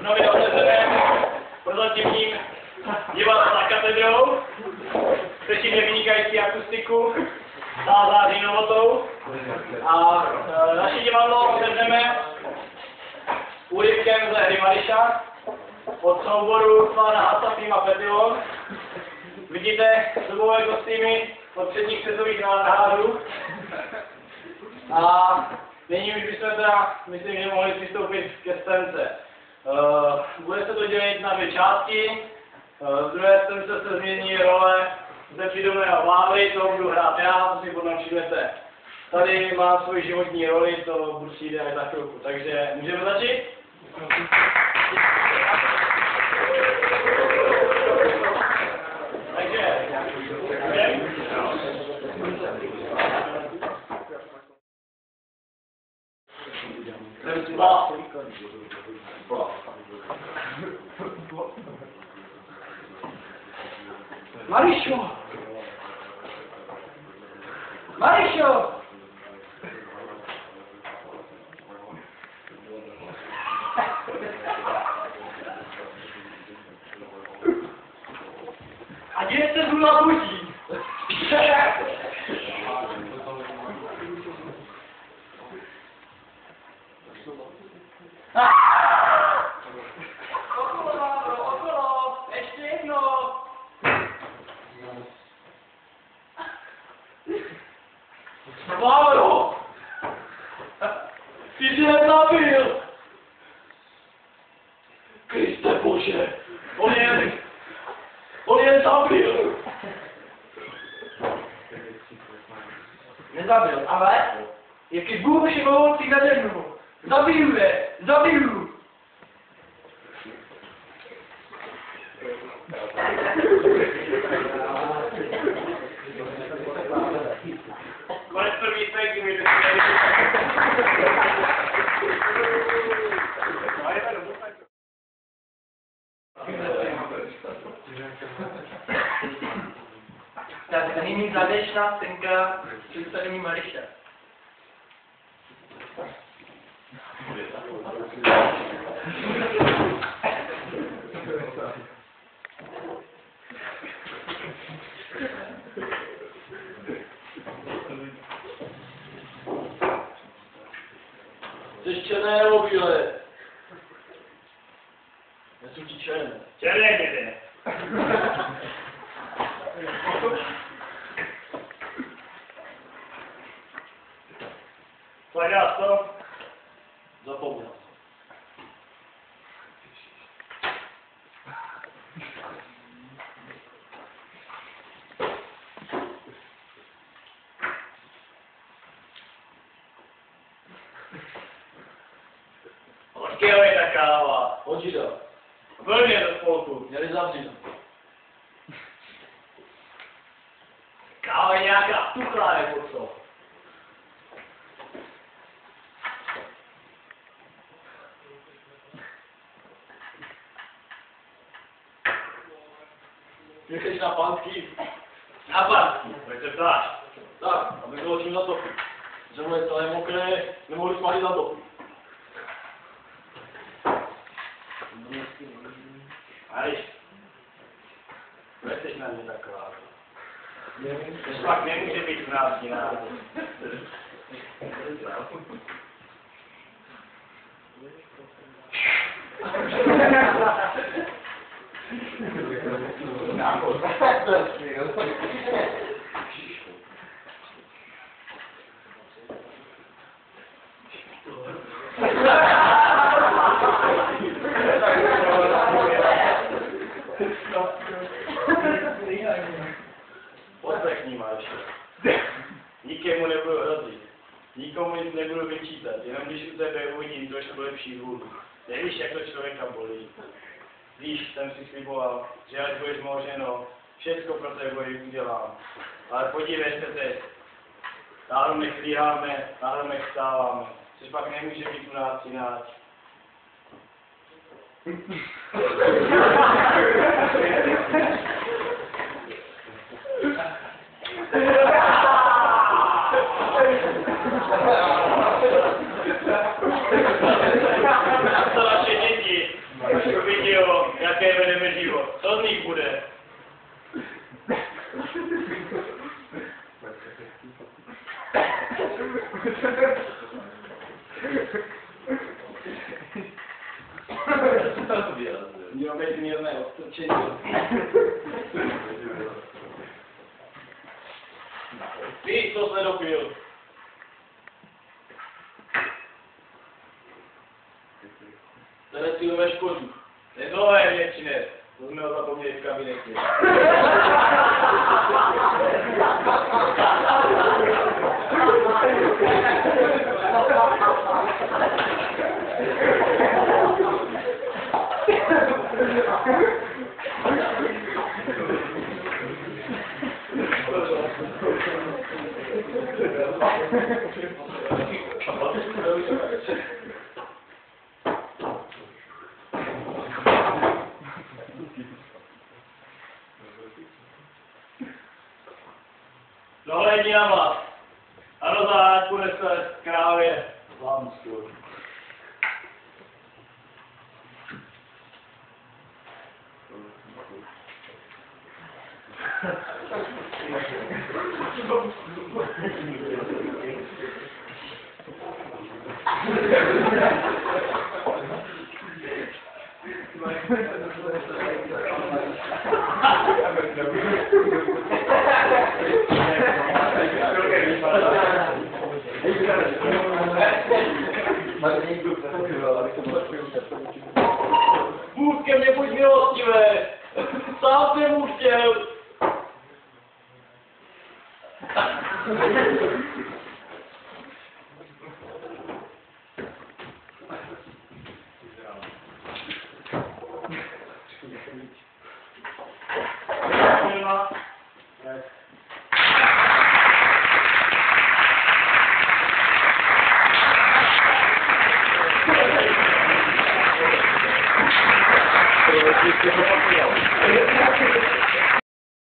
nově otevřeném prozatímním divadle za katedrou. Slyšíme vynikající akustiku, září novotou. A naše divadlo otevřeme úryvkem ze hry Mariša od souboru Slána Hasafím a Petilon. Vidíte dobové kostýmy od předních světových národů. A nyní už bychom teda, myslím, že mohli přistoupit ke scénce. Bude se to dělit na dvě části. V druhé scénce se změní role zde přítomného Vávry, to budu hrát já, to si potom všimnete. Tady mám svoji životní roli, to budu přijde až za chvilku. Takže můžeme začít? Takže, Marišo! Marišo! A děje se zůna budí! Okolo, ještě jedno! Vávro! Ty jsi je zabil! Kriste Bože! On je zabil! Nezabil, ale jaký Bůh všemohoucí nade mnou! Zabiju je! Zabiju! konec první scénky, můžete Tak a nyní závěrečná scénka představení Mariša. Jsi černé nebo bílé? Já jsem ti černé. Černé děde. Tak já to zapomněl. Odkiaľ je tá káva? Od Žida. Veľmi je do spolku. Měli zavřít. Káva je nějaká tuchlá nebo co? Nechceš na pánský? Na pánský? Proč se ptáš? Tak, aby bylo čím zatopit. Dřevo je celé mokré, nemohli jsme ani zatopit. Mariš, proč jsi na mě taková? To pak nemůže být v nás jiná. Poslechni, Mariši. Nikému nebudu hrozit. Nikomu nic nebudu vyčítat, jenom když u tebe uvidím trošku lepší hůl. Nevíš, jak to člověka bolí. Víš, jsem si sliboval, že až budeš moženo, všechno pro tebe udělám. Ale podívej se teď. Náhodou klíháme, náhodou vstáváme. Což pak nemůže být u nás jináč. To naše děti. mírné odstrčení. Víš, co se dopil? Zarecilujeme Škodu. Nezlové mě přines. To jsme ho zapomněli v kabinetě. Dohledni na vás. A do záď bude se krávě Lámskou. Bůh ke mně buď milostivé, sám jsem mu chtěl. Thank you.